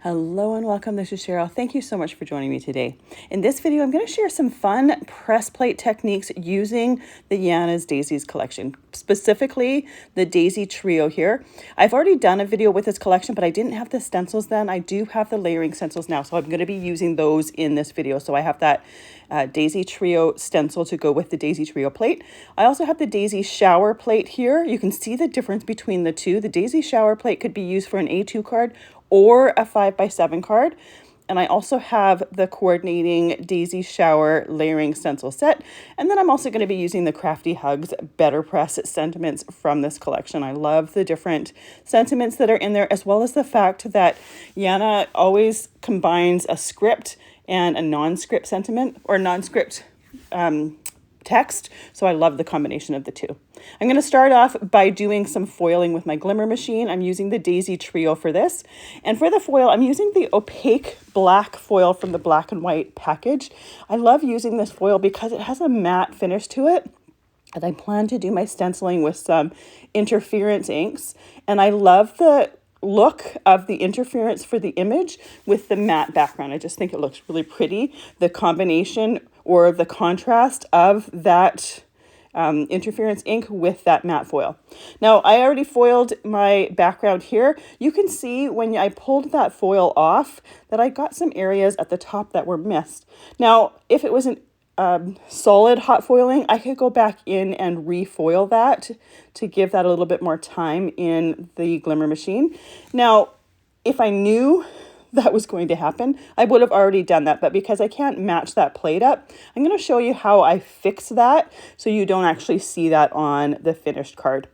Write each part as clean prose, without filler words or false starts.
Hello and welcome, this is Cheryl. Thank you so much for joining me today. In this video, I'm going to share some fun press plate techniques using the Yana's Daisies collection, specifically the Daisy Trio here. I've already done a video with this collection, but I didn't have the stencils then. I do have the layering stencils now, so I'm going to be using those in this video. So I have that Daisy Trio stencil to go with the Daisy Trio plate. I also have the Daisy Shower plate here. You can see the difference between the two. The Daisy Shower plate could be used for an A2 card or a 5x7 card. And I also have the coordinating Daisy Shower layering stencil set. And then I'm also going to be using the Crafty Hugs BetterPress sentiments from this collection. I love the different sentiments that are in there, as well as the fact that Yana always combines a script and a non-script sentiment or non-script text. So I love the combination of the two. I'm going to start off by doing some foiling with my Glimmer machine. I'm using the Daisy Trio for this. And for the foil, I'm using the Opaque black foil from the black and white package. I love using this foil because it has a matte finish to it. And I plan to do my stenciling with some interference inks. And I love the look of the interference for the image with the matte background. I just think it looks really pretty. The combination or the contrast of that interference ink with that matte foil. Now, I already foiled my background here. You can see when I pulled that foil off that I got some areas at the top that were missed. Now, if it was an solid hot foiling, I could go back in and refoil that to give that a little bit more time in the Glimmer machine. Now, if I knew that was going to happen, I would have already done that, but because I can't match that plate up, I'm going to show you how I fix that so you don't actually see that on the finished card.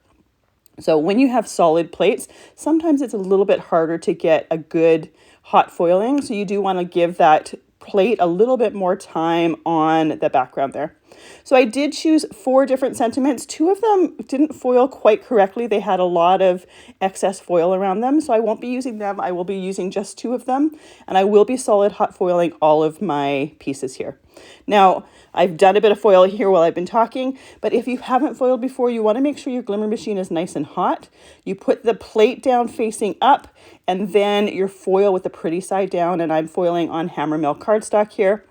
So when you have solid plates, sometimes it's a little bit harder to get a good hot foiling, so you do want to give that plate a little bit more time on the background there. So I did choose 4 different sentiments. 2 of them didn't foil quite correctly. They had a lot of excess foil around them, so I won't be using them. I will be using just 2 of them, and I will be solid hot foiling all of my pieces here. Now, I've done a bit of foil here while I've been talking, but if you haven't foiled before, you want to make sure your Glimmer machine is nice and hot. You put the plate down facing up, and then your foil with the pretty side down, and I'm foiling on Hammermill Cardstock here.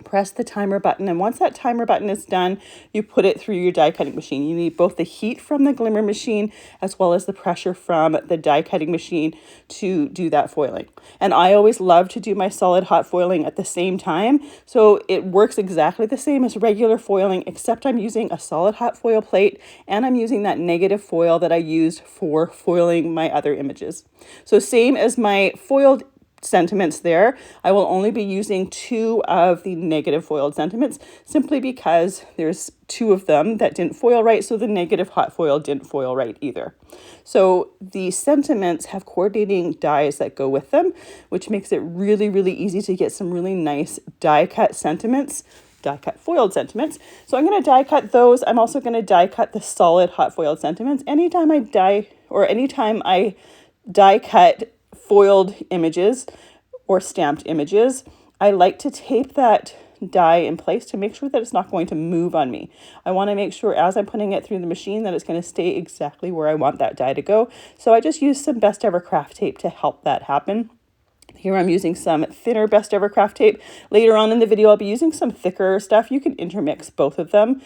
Press the timer button, and once that timer button is done, you put it through your die cutting machine. You need both the heat from the Glimmer machine as well as the pressure from the die cutting machine to do that foiling. And I always love to do my solid hot foiling at the same time, so it works exactly the same as regular foiling, except I'm using a solid hot foil plate and I'm using that negative foil that I used for foiling my other images. So same as my foiled sentiments there, I will only be using 2 of the negative foiled sentiments simply because there's 2 of them that didn't foil right, so the negative hot foil didn't foil right either. So the sentiments have coordinating dies that go with them, which makes it really, really easy to get some really nice die cut sentiments, die cut foiled sentiments. So I'm going to die cut those. I'm also going to die cut the solid hot foiled sentiments. Anytime I die cut foiled images or stamped images, I like to tape that die in place to make sure that it's not going to move on me. I want to make sure as I'm putting it through the machine that it's going to stay exactly where I want that die to go. So I just use some Best Ever Craft tape to help that happen. Here I'm using some thinner Best Ever Craft tape. Later on in the video, I'll be using some thicker stuff. You can intermix both of them.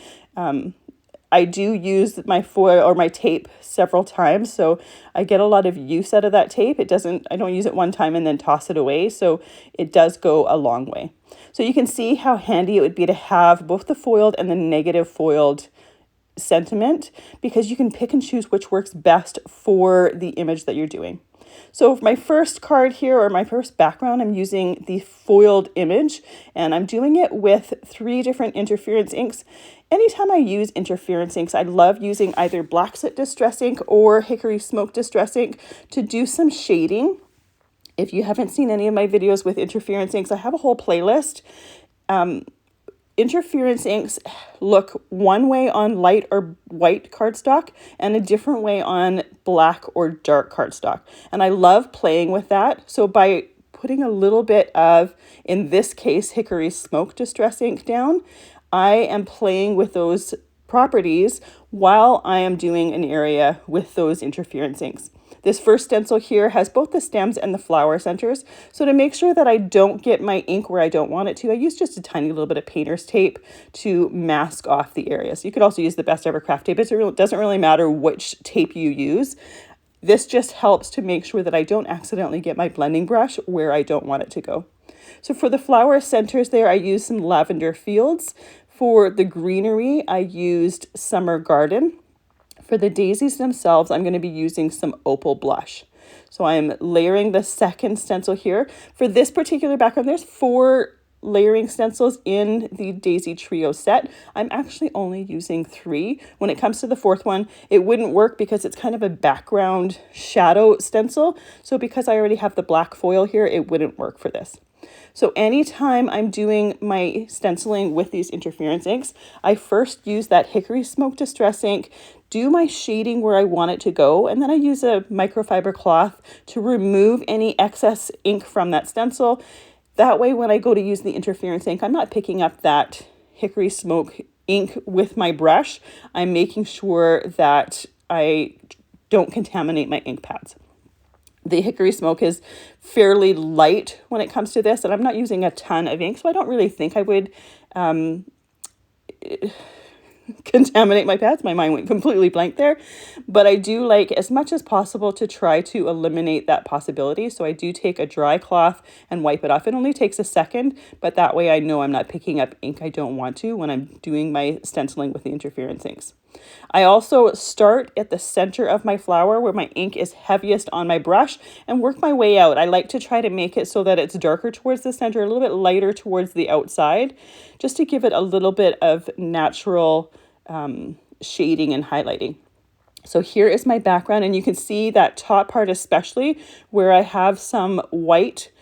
I do use my foil or my tape several times, so I get a lot of use out of that tape. I don't use it one time and then toss it away, so it does go a long way. So you can see how handy it would be to have both the foiled and the negative foiled sentiment, because you can pick and choose which works best for the image that you're doing. So for my first card here, or my first background, I'm using the foiled image, and I'm doing it with 3 different interference inks. Anytime I use interference inks, I love using either Black Soot Distress ink or Hickory Smoke Distress ink to do some shading. If you haven't seen any of my videos with interference inks, I have a whole playlist. Interference inks look one way on light or white cardstock and a different way on black or dark cardstock. And I love playing with that. So by putting a little bit of, in this case, Hickory Smoke Distress ink down, I am playing with those properties while I am doing an area with those interference inks. This first stencil here has both the stems and the flower centers. So to make sure that I don't get my ink where I don't want it to, I use just a tiny little bit of painter's tape to mask off the areas. You could also use the Best Ever Craft tape. It doesn't really matter which tape you use. This just helps to make sure that I don't accidentally get my blending brush where I don't want it to go. So for the flower centers there, I used some Lavender Fields. For the greenery, I used Summer Garden. For the daisies themselves, I'm going to be using some Opal blush. So I'm layering the second stencil here. For this particular background, there's 4 layering stencils in the Daisy Trio set. I'm actually only using 3. When it comes to the 4th one, it wouldn't work because it's kind of a background shadow stencil. So because I already have the black foil here, it wouldn't work for this. So anytime I'm doing my stenciling with these interference inks, I first use that Hickory Smoke Distress ink, do my shading where I want it to go, and then I use a microfiber cloth to remove any excess ink from that stencil. That way, when I go to use the interference ink, I'm not picking up that Hickory Smoke ink with my brush. I'm making sure that I don't contaminate my ink pads. The Hickory Smoke is fairly light when it comes to this, and I'm not using a ton of ink, so I don't really think I would contaminate my pads. My mind went completely blank there, but I do like as much as possible to try to eliminate that possibility. So I do take a dry cloth and wipe it off. It only takes a second, but that way I know I'm not picking up ink I don't want to when I'm doing my stenciling with the interference inks. I also start at the center of my flower where my ink is heaviest on my brush and work my way out. I like to try to make it so that it's darker towards the center, a little bit lighter towards the outside, just to give it a little bit of natural shading and highlighting. So here is my background, and you can see that top part especially where I have some white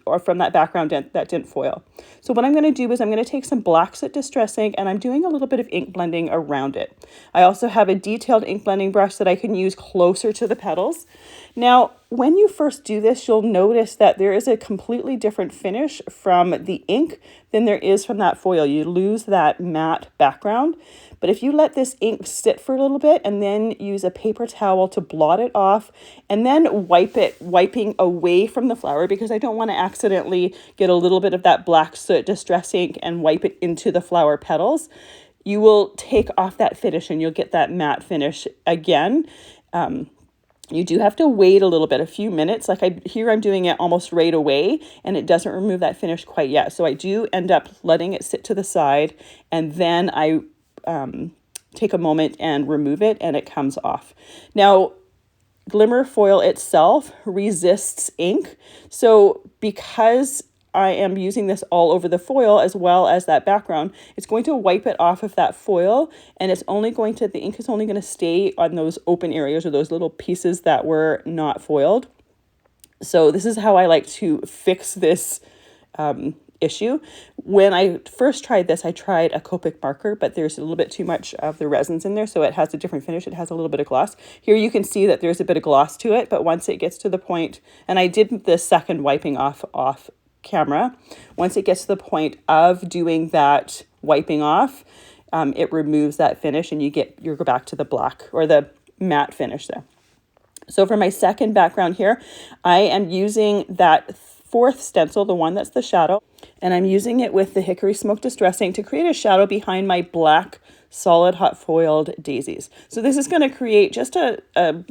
or from that background that didn't foil. So what I'm going to do is I'm going to take some black soot distress ink and I'm doing a little bit of ink blending around it. I also have a detailed ink blending brush that I can use closer to the petals. Now, when you first do this, you'll notice that there is a completely different finish from the ink than there is from that foil. You lose that matte background. But if you let this ink sit for a little bit and then use a paper towel to blot it off and then wiping away from the flower, because I don't want to accidentally get a little bit of that black soot distress ink and wipe it into the flower petals, you will take off that finish and you'll get that matte finish again. You do have to wait a little bit, a few minutes. Like I'm doing it almost right away and it doesn't remove that finish quite yet. So I do end up letting it sit to the side and then I take a moment and remove it and it comes off. Now, Glimmer foil itself resists ink. So because I am using this all over the foil as well as that background, it's going to wipe it off of that foil and the ink is only going to stay on those open areas or those little pieces that were not foiled. So this is how I like to fix this issue. When I first tried this, I tried a Copic marker, but there's a little bit too much of the resins in there, so it has a different finish. It has a little bit of gloss. Here you can see that there's a bit of gloss to it, but once it gets to the point, and I did the second wiping off camera, once it gets to the point of doing that wiping off, it removes that finish and you go back to the black or the matte finish there. So for my second background here, I am using that 4th stencil, the one that's the shadow, and I'm using it with the Hickory Smoke Distress ink to create a shadow behind my black solid hot foiled daisies. So this is going to create just a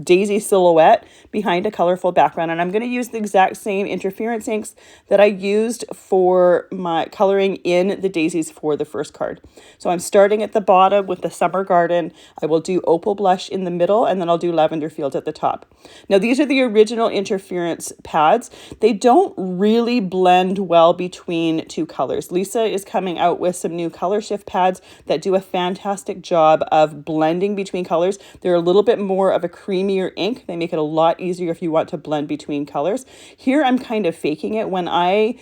daisy silhouette behind a colorful background, and I'm going to use the exact same interference inks that I used for my coloring in the daisies for the first card. So I'm starting at the bottom with the Summer Garden. I will do Opal blush in the middle, and then I'll do Lavender Fields at the top. Now these are the original interference pads. They don't really blend well between 2 colors. Lisa is coming out with some new color shift pads that do a fantastic job of blending between colors. They're a little bit more of a creamier ink. They make it a lot easier if you want to blend between colors. Here I'm kind of faking it. When my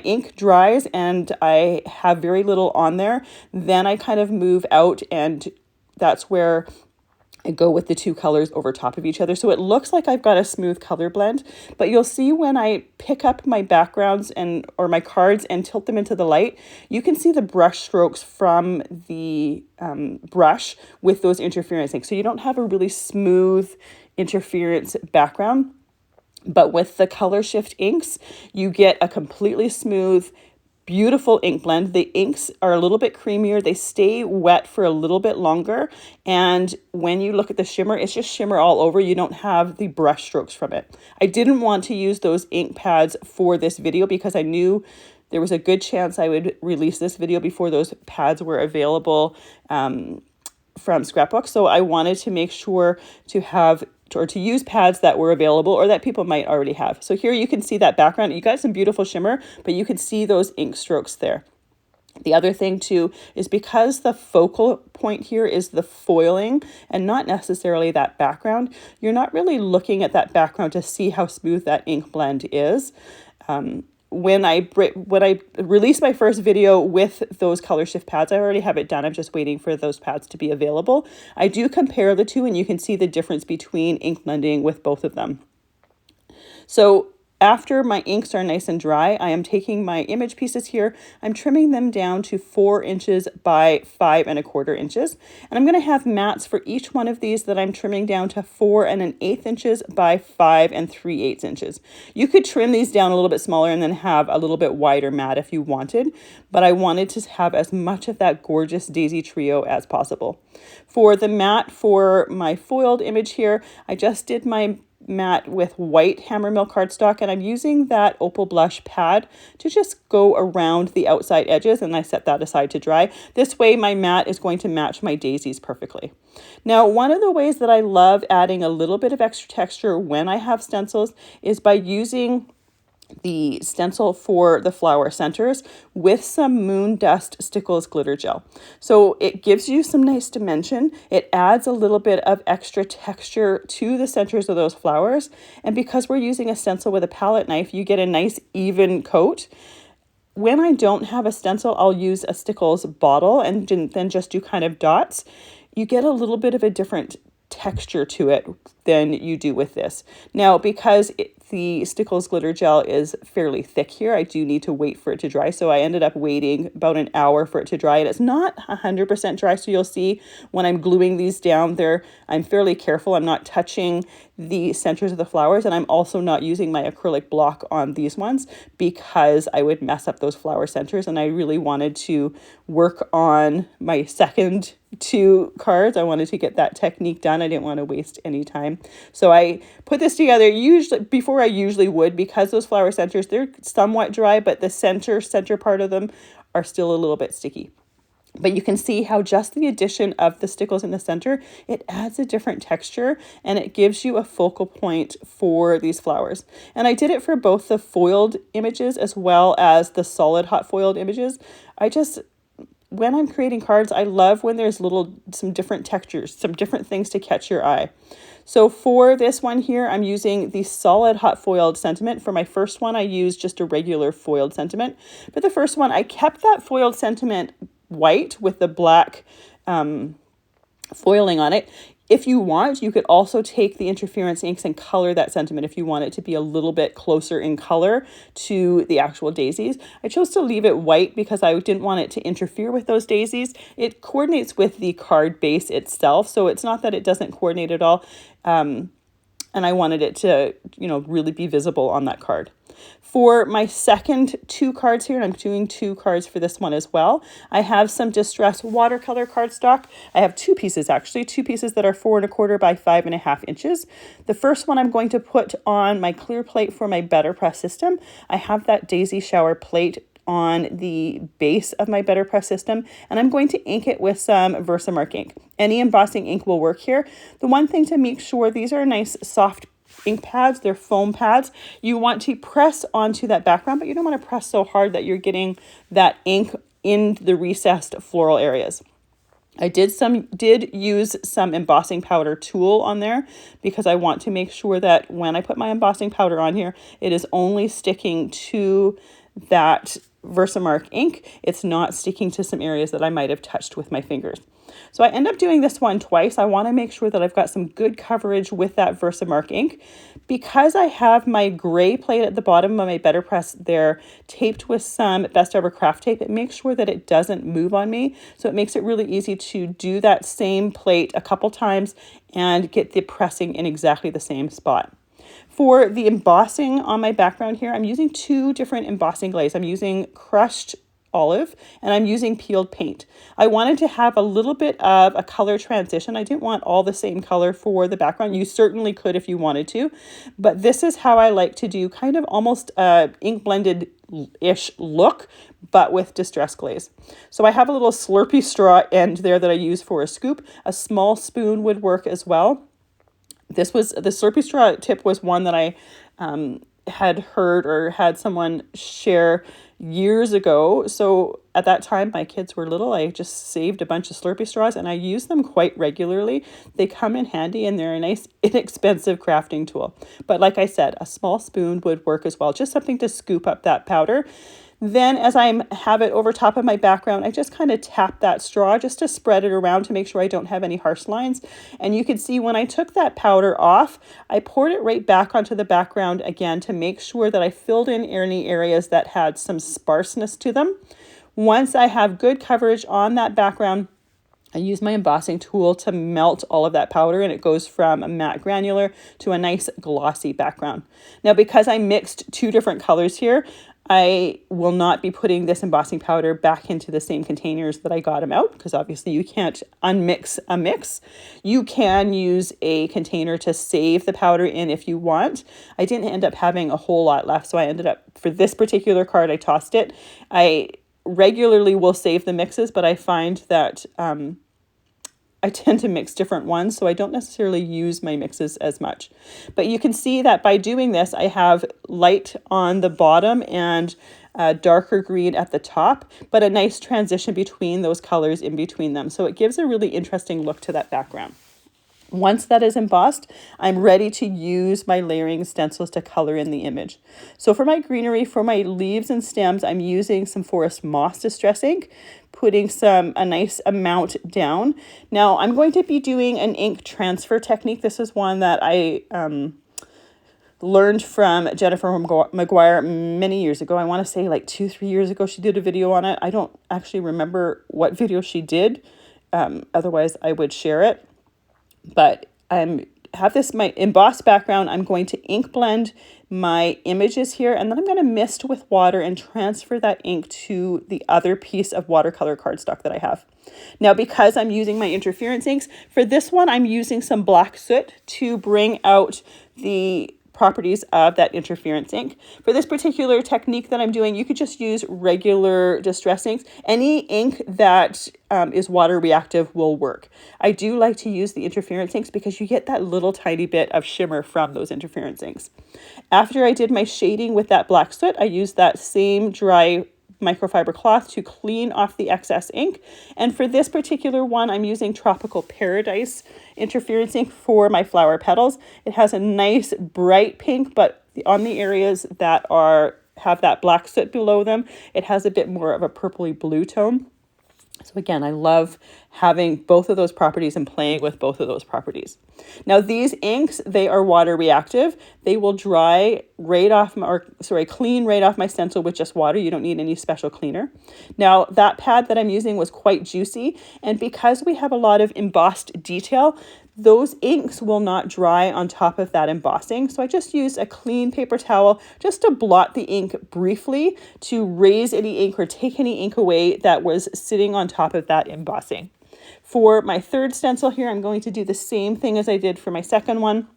ink dries and I have very little on there, then I kind of move out, and that's where and go with the two colors over top of each other. So it looks like I've got a smooth color blend, but you'll see when I pick up my backgrounds or my cards and tilt them into the light, you can see the brush strokes from the brush with those interference inks. So you don't have a really smooth interference background, but with the color shift inks, you get a completely smooth, beautiful ink blend. The inks are a little bit creamier. They stay wet for a little bit longer. And when you look at the shimmer, it's just shimmer all over. You don't have the brush strokes from it. I didn't want to use those ink pads for this video because I knew there was a good chance I would release this video before those pads were available from Scrapbook. So I wanted to make sure to use pads that were available or that people might already have. So here you can see that background. You got some beautiful shimmer, but you can see those ink strokes there. The other thing too is because the focal point here is the foiling and not necessarily that background, you're not really looking at that background to see how smooth that ink blend is. When I release my first video with those color shift pads, I already have it done. I'm just waiting for those pads to be available. I do compare the two and you can see the difference between ink blending with both of them. So after my inks are nice and dry, I am taking my image pieces here. I'm trimming them down to 4 inches by 5 1/4 inches. And I'm going to have mats for each one of these that I'm trimming down to 4 1/8 inches by 5 3/8 inches. You could trim these down a little bit smaller and then have a little bit wider mat if you wanted, but I wanted to have as much of that gorgeous daisy trio as possible. For the mat for my foiled image here, I just did my mat with white Hammermill cardstock, and I'm using that Opal blush pad to just go around the outside edges, and I set that aside to dry. This way my mat is going to match my daisies perfectly. Now, one of the ways that I love adding a little bit of extra texture when I have stencils is by using the stencil for the flower centers with some Moon Dust Stickles glitter gel. So it gives you some nice dimension. It adds a little bit of extra texture to the centers of those flowers. And because we're using a stencil with a palette knife, you get a nice even coat. When I don't have a stencil, I'll use a Stickles bottle and then just do kind of dots. You get a little bit of a different texture to it than you do with this. Now, because the Stickles glitter gel is fairly thick here, I do need to wait for it to dry. So I ended up waiting about an hour for it to dry, and it's not 100% dry. So you'll see when I'm gluing these down there, I'm fairly careful. I'm not touching the centers of the flowers, and I'm also not using my acrylic block on these ones because I would mess up those flower centers, and I really wanted to work on my second 2 cards. I wanted to get that technique done. I didn't want to waste any time. So I put this together before I usually would, because those flower centers, they're somewhat dry, but the center part of them are still a little bit sticky. But you can see how just the addition of the Stickles in the center, it adds a different texture and it gives you a focal point for these flowers. And I did it for both the foiled images as well as the solid hot foiled images. When I'm creating cards, I love when there's some different textures, some different things to catch your eye. So for this one here, I'm using the solid hot foiled sentiment. For my first one, I used just a regular foiled sentiment. But the first one, I kept that foiled sentiment white with the black foiling on it. If you want, you could also take the interference inks and color that sentiment if you want it to be a little bit closer in color to the actual daisies. I chose to leave it white because I didn't want it to interfere with those daisies. It coordinates with the card base itself, so it's not that it doesn't coordinate at all. And I wanted it to, really be visible on that card. For my second 2 cards here, and I'm doing 2 cards for this one as well, I have some Distress watercolor cardstock. I have 2 pieces actually, 2 pieces that are 4 1/4 by 5 1/2 inches. The first one I'm going to put on my clear plate for my BetterPress system. I have that daisy shower plate on the base of my BetterPress system, and I'm going to ink it with some Versamark ink. Any embossing ink will work here. The one thing to make sure, these are nice soft ink pads, they're foam pads. You want to press onto that background, but you don't want to press so hard that you're getting that ink in the recessed floral areas. I did use some embossing powder tulle on there because I want to make sure that when I put my embossing powder on here, it is only sticking to that Versamark ink. It's not sticking to some areas that I might have touched with my fingers. So I end up doing this one twice. I want to make sure that I've got some good coverage with that Versamark ink. Because I have my gray plate at the bottom of my BetterPress there taped with some Best Ever Craft tape, it makes sure that it doesn't move on me. So it makes it really easy to do that same plate a couple times and get the pressing in exactly the same spot. For the embossing on my background here, I'm using two different embossing glaze. I'm using crushed olive and I'm using peeled paint. I wanted to have a little bit of a color transition. I didn't want all the same color for the background. You certainly could if you wanted to, but this is how I like to do kind of almost a ink blended-ish look, but with distress glaze. So I have a little Slurpee straw end there that I use for a scoop. A small spoon would work as well. The Slurpee straw tip was one that I had heard or had someone share years ago. So at that time, my kids were little. I just saved a bunch of Slurpee straws and I use them quite regularly. They come in handy and they're a nice, inexpensive crafting tool. But like I said, a small spoon would work as well. Just something to scoop up that powder. Then as I have it over top of my background, I just kind of tap that straw just to spread it around to make sure I don't have any harsh lines. And you can see when I took that powder off, I poured it right back onto the background again to make sure that I filled in any areas that had some sparseness to them. Once I have good coverage on that background, I use my embossing tool to melt all of that powder and it goes from a matte granular to a nice glossy background. Now, because I mixed two different colors here, I will not be putting this embossing powder back into the same containers that I got them out because obviously you can't unmix a mix. You can use a container to save the powder in if you want. I didn't end up having a whole lot left, so I ended up, for this particular card, I tossed it. I regularly will save the mixes, but I find that I tend to mix different ones, so I don't necessarily use my mixes as much. But you can see that by doing this, I have light on the bottom and darker green at the top, but a nice transition between those colors in between them. So it gives a really interesting look to that background. Once that is embossed, I'm ready to use my layering stencils to color in the image. So for my greenery, for my leaves and stems, I'm using some Forest Moss Distress ink, putting a nice amount down. Now I'm going to be doing an ink transfer technique. This is one that I learned from Jennifer McGuire many years ago. I want to say like 2-3 years ago, she did a video on it. I don't actually remember what video she did. Otherwise I would share it. But I have my embossed background. I'm going to ink blend my images here, and then I'm going to mist with water and transfer that ink to the other piece of watercolor cardstock that I have. Now, because I'm using my interference inks, for this one, I'm using some black soot to bring out the properties of that interference ink. For this particular technique that I'm doing, you could just use regular distress inks. Any ink that is water reactive will work. I do like to use the interference inks because you get that little tiny bit of shimmer from those interference inks. After I did my shading with that black soot, I used that same dry microfiber cloth to clean off the excess ink. And for this particular one, I'm using Tropical Paradise interference ink for my flower petals. It has a nice bright pink, but on the areas that have that black soot below them, it has a bit more of a purpley blue tone. So again, I love having both of those properties and playing with both of those properties. Now these inks, they are water reactive. They will dry right off clean right off my stencil with just water. You don't need any special cleaner. Now that pad that I'm using was quite juicy, and because we have a lot of embossed detail, those inks will not dry on top of that embossing. So I just used a clean paper towel just to blot the ink briefly to raise any ink or take any ink away that was sitting on top of that embossing. For my third stencil here, I'm going to do the same thing as I did for my second one.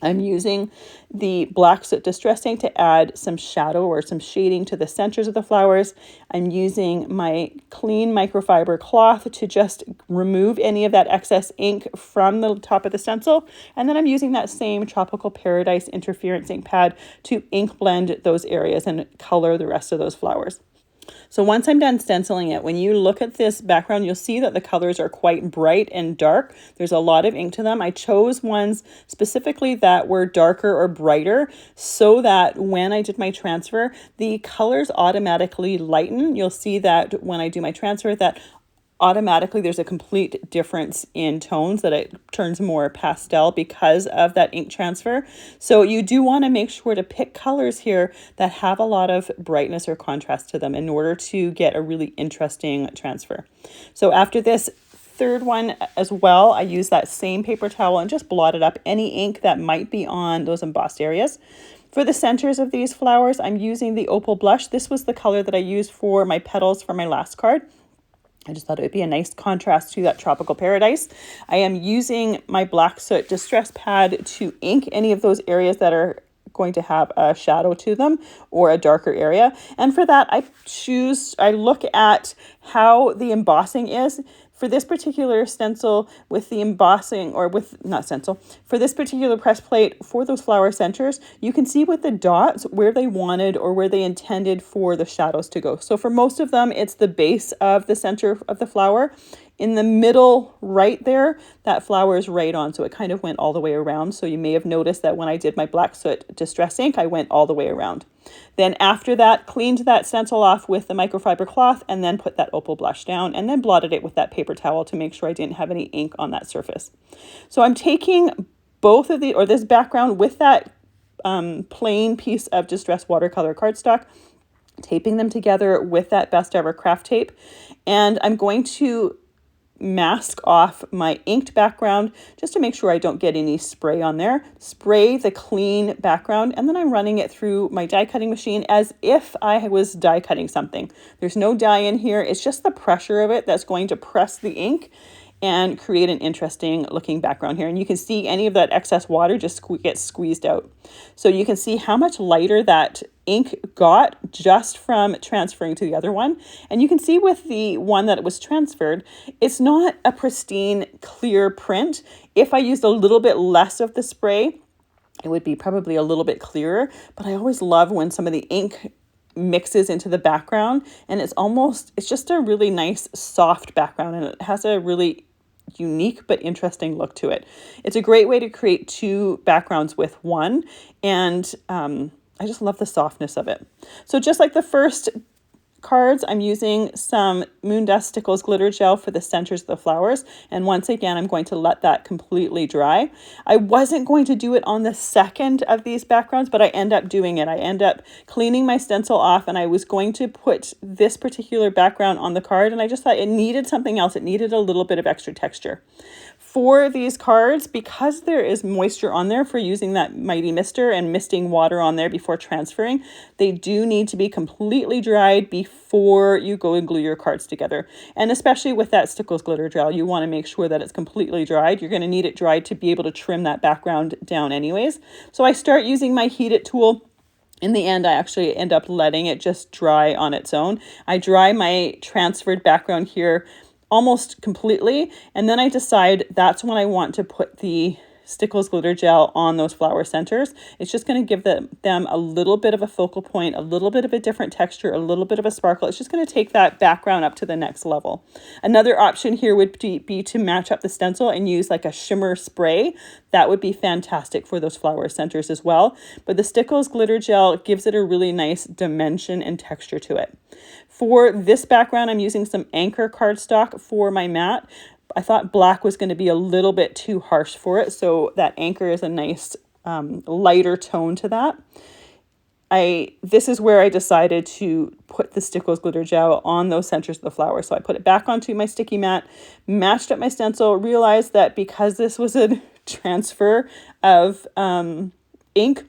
I'm using the black soot distress ink to add some shadow or some shading to the centers of the flowers. I'm using my clean microfiber cloth to just remove any of that excess ink from the top of the stencil. And then I'm using that same Tropical Paradise interference ink pad to ink blend those areas and color the rest of those flowers. So once I'm done stenciling it, when you look at this background, you'll see that the colors are quite bright and dark. There's a lot of ink to them. I chose ones specifically that were darker or brighter so that when I did my transfer, the colors automatically lighten. You'll see that when I do my transfer, that automatically there's a complete difference in tones, that it turns more pastel because of that ink transfer. So you do want to make sure to pick colors here that have a lot of brightness or contrast to them in order to get a really interesting transfer. So after this third one as well, I use that same paper towel and just blotted up any ink that might be on those embossed areas. For the centers of these flowers, I'm using the Opal blush. This was the color that I used for my petals for my last card. I just thought it would be a nice contrast to that tropical paradise. I am using my black soot distress pad to ink any of those areas that are going to have a shadow to them or a darker area. And for that, I look at how the embossing is. For this particular stencil with the embossing, or with, not stencil, for this particular press plate for those flower centers, you can see with the dots where they wanted or where they intended for the shadows to go. So for most of them, it's the base of the center of the flower. In the middle right there, that flower is right on, so it kind of went all the way around. So you may have noticed that when I did my black soot distress ink, I went all the way around. Then after that, cleaned that stencil off with the microfiber cloth and then put that Opal blush down and then blotted it with that paper towel to make sure I didn't have any ink on that surface. So I'm taking both of this background with that plain piece of distressed watercolor cardstock, taping them together with that Best Ever craft tape, and I'm going to mask off my inked background just to make sure I don't get any spray on there. Spray the clean background, and then I'm running it through my die cutting machine as if I was die cutting something. There's no dye in here. It's just the pressure of it that's going to press the ink and create an interesting looking background here. And you can see any of that excess water just gets squeezed out. So you can see how much lighter that ink got just from transferring to the other one. And you can see with the one that was transferred, it's not a pristine, clear print. If I used a little bit less of the spray, it would be probably a little bit clearer. But I always love when some of the ink mixes into the background, and it's just a really nice soft background, and it has a really unique but interesting look to it. It's a great way to create two backgrounds with one, and I just love the softness of it. So just like the first cards, I'm using some Moon Dust Stickles glitter gel for the centers of the flowers, and once again I'm going to let that completely dry. I wasn't going to do it on the second of these backgrounds, but I end up doing it. I end up cleaning my stencil off, and I was going to put this particular background on the card, and I just thought it needed something else. It needed a little bit of extra texture. For these cards, because there is moisture on there for using that Mighty Mister and misting water on there before transferring, they do need to be completely dried before you go and glue your cards together. And especially with that Stickles glitter gel, you want to make sure that it's completely dried. You're going to need it dried to be able to trim that background down anyways. So I start using my Heat It tool. In the end, I actually end up letting it just dry on its own. I dry my transferred background here almost completely, and then I decide that's when I want to put the Stickles glitter gel on those flower centers. It's just going to give them a little bit of a focal point, a little bit of a different texture, a little bit of a sparkle. It's just going to take that background up to the next level. Another option here would be to match up the stencil and use like a shimmer spray. That would be fantastic for those flower centers as well. But the Stickles glitter gel gives it a really nice dimension and texture to it. For this background, I'm using some Anchor cardstock for my mat. I thought black was going to be a little bit too harsh for it, so that Anchor is a nice lighter tone to that. This is where I decided to put the Stickles glitter gel on those centers of the flower. So I put it back onto my sticky mat, matched up my stencil, realized that because this was a transfer of ink,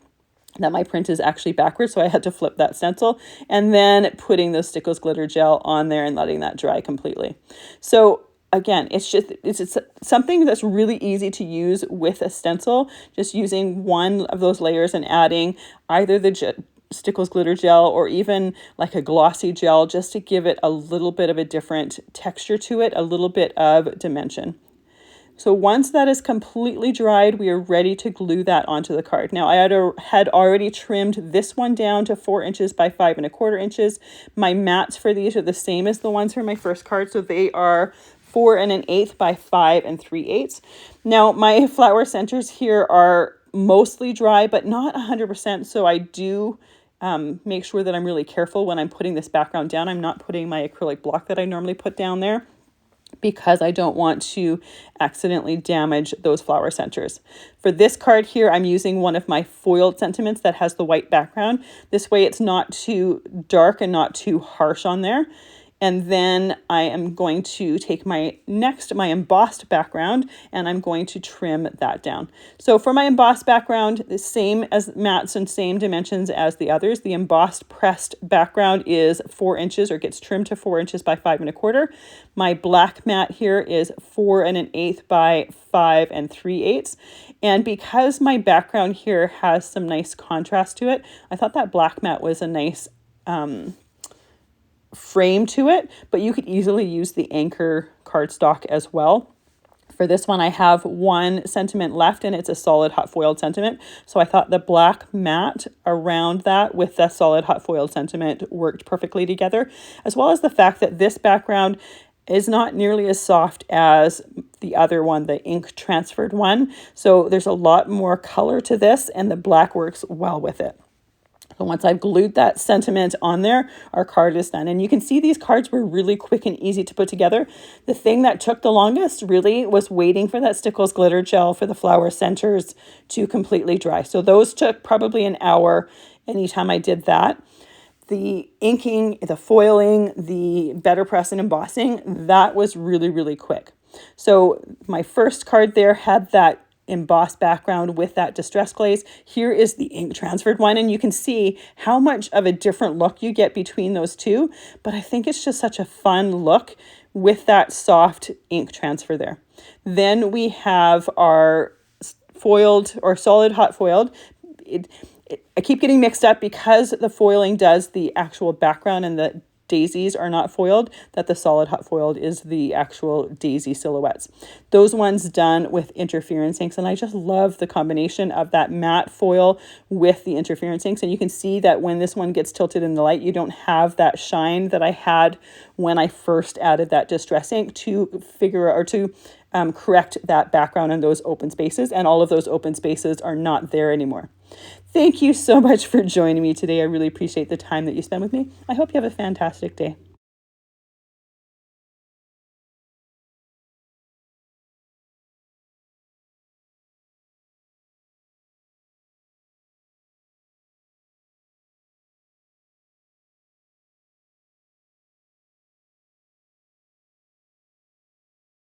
that my print is actually backwards, so I had to flip that stencil, and then putting those Stickles glitter gel on there and letting that dry completely. So again, it's something that's really easy to use with a stencil, just using one of those layers and adding either the Stickles glitter gel or even like a glossy gel, just to give it a little bit of a different texture to it, a little bit of dimension. So once that is completely dried, we are ready to glue that onto the card. Now I had already trimmed this one down to 4 inches by 5 1/4 inches. My mats for these are the same as the ones for my first card, so they are 4 1/8 by 5 3/8. Now my flower centers here are mostly dry, but not 100%. So I do make sure that I'm really careful when I'm putting this background down. I'm not putting my acrylic block that I normally put down there. because I don't want to accidentally damage those flower centers. For this card here, I'm using one of my foiled sentiments that has the white background. This way it's not too dark and not too harsh on there. And then I am going to take my embossed background, and I'm going to trim that down. So for my embossed background, the same as mats and same dimensions as the others. The embossed pressed background is 4 inches, or gets trimmed to 4 inches by 5 1/4. My black mat here is 4 1/8 by 5 3/8. And because my background here has some nice contrast to it, I thought that black mat was a nice frame to it, but you could easily use the anchor cardstock as well. For this one, I have one sentiment left, and it's a solid hot foiled sentiment. So I thought the black mat around that with the solid hot foiled sentiment worked perfectly together, as well as the fact that this background is not nearly as soft as the other one, the ink transferred one. So there's a lot more color to this, and the black works well with it. So once I've glued that sentiment on there, our card is done. And you can see these cards were really quick and easy to put together. The thing that took the longest really was waiting for that Stickles glitter gel for the flower centers to completely dry. So those took probably an hour anytime I did that. The inking, the foiling, the BetterPress and embossing, that was really, really quick. So my first card there had that embossed background with that distress glaze. Here is the ink transferred one, and you can see how much of a different look you get between those two, but I think it's just such a fun look with that soft ink transfer there. Then we have our foiled or solid hot foiled. I keep getting mixed up because the foiling does the actual background and the daisies are not foiled, that the solid hot foiled is the actual daisy silhouettes. Those ones done with interference inks, and I just love the combination of that matte foil with the interference inks. And you can see that when this one gets tilted in the light, you don't have that shine that I had when I first added that distress ink to correct that background and those open spaces, and all of those open spaces are not there anymore. Thank you so much for joining me today. I really appreciate the time that you spend with me. I hope you have a fantastic day.